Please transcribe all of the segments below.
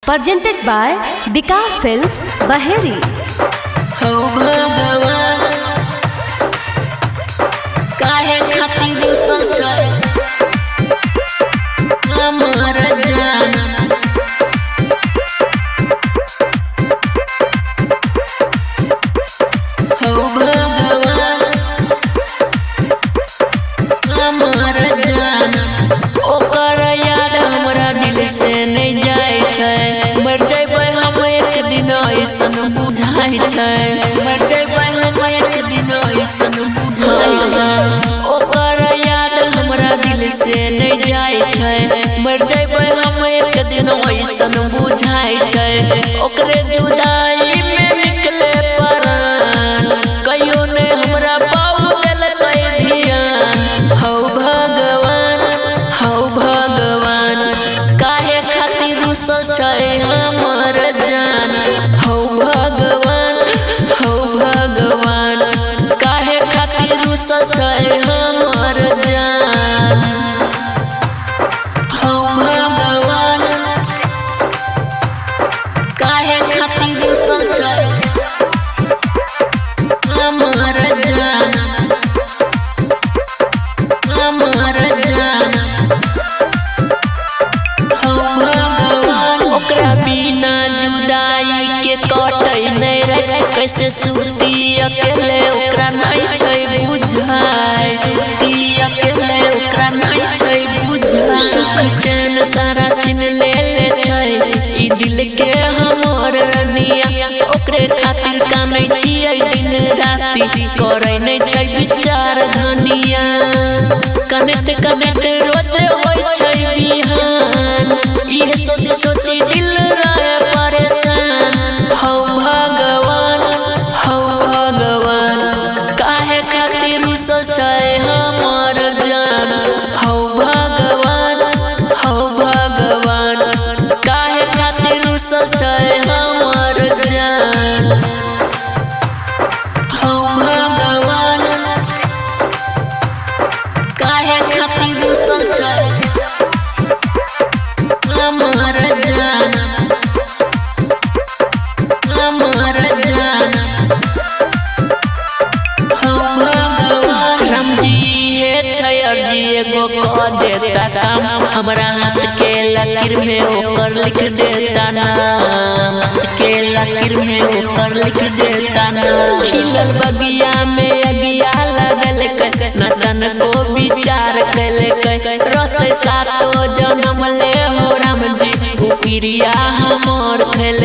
presented by Vikas Films, Baheri. हो भगवान काहे खातिर सोचै हमर जान हो भगवान हमर जान ओकर याद हमरा दिल से नहीं जाय छै मर जइबै हम एक दिन ऐसन बुझाइ छै मर जइबै हम एक दिन ऐसन बुझाइ छै ओकर याद हमरा दिल से नहीं जाय छै मर जइबै हम एक दिन ऐसन बुझाइ छै ओकरे जुदाई में निकले प्राण कहियो ने हमरा पाऊ देलकै ध्यान हौ भगवान काहे खातिर सोचै हमर जान हौ भगवान काहे खातिर सोचै हमर जान हौ भगवान काहे खातिर सोचै हमर जान हमर जान हो भगवान ओकरा बिना जुदाई के कटै नहीं रहे कैसे सुती अकेले ओकरा नहीं छै बुझाई सुती अकेले ओकरा नहीं छै बुझाई सुख चैन सारा छीन ले छै ई दिल के हमर रनिया ओकरे खातिर कानै छियै दिन राति करै नहीं छै विचार धनिया कनेक्ट रोज होय छै बिहान इहे सोची दिल रहे परेशान हौ भगवान काहे खातिर सोचै हमर जान हौ भगवान काहे खातिर सोचै हमर जान हौ भगवान काहे खातिर सोचै हमर जान हमर जान हो भगवान रामजी हे छै अर्जी एगो कह देता काम हमरा हाथ के लकीर में ओकर लिख देता नाम हाथ के लकीर में ओकर लिख देता नाम खिलल बगिया में अगिया लगल न तन को विचार कैले रहते सातो जन्म ले हो राम जी उपिरिया हमर खेल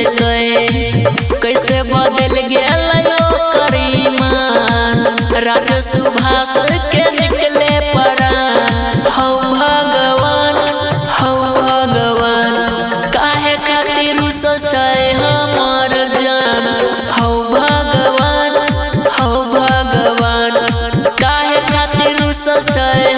कैसे बदल गेल ओकर ईमान राजा सुभाष के निकले प्राण हौ भगवान काहे खातिर सोचै हमर जान हौ भगवान काहे खातिर सोचै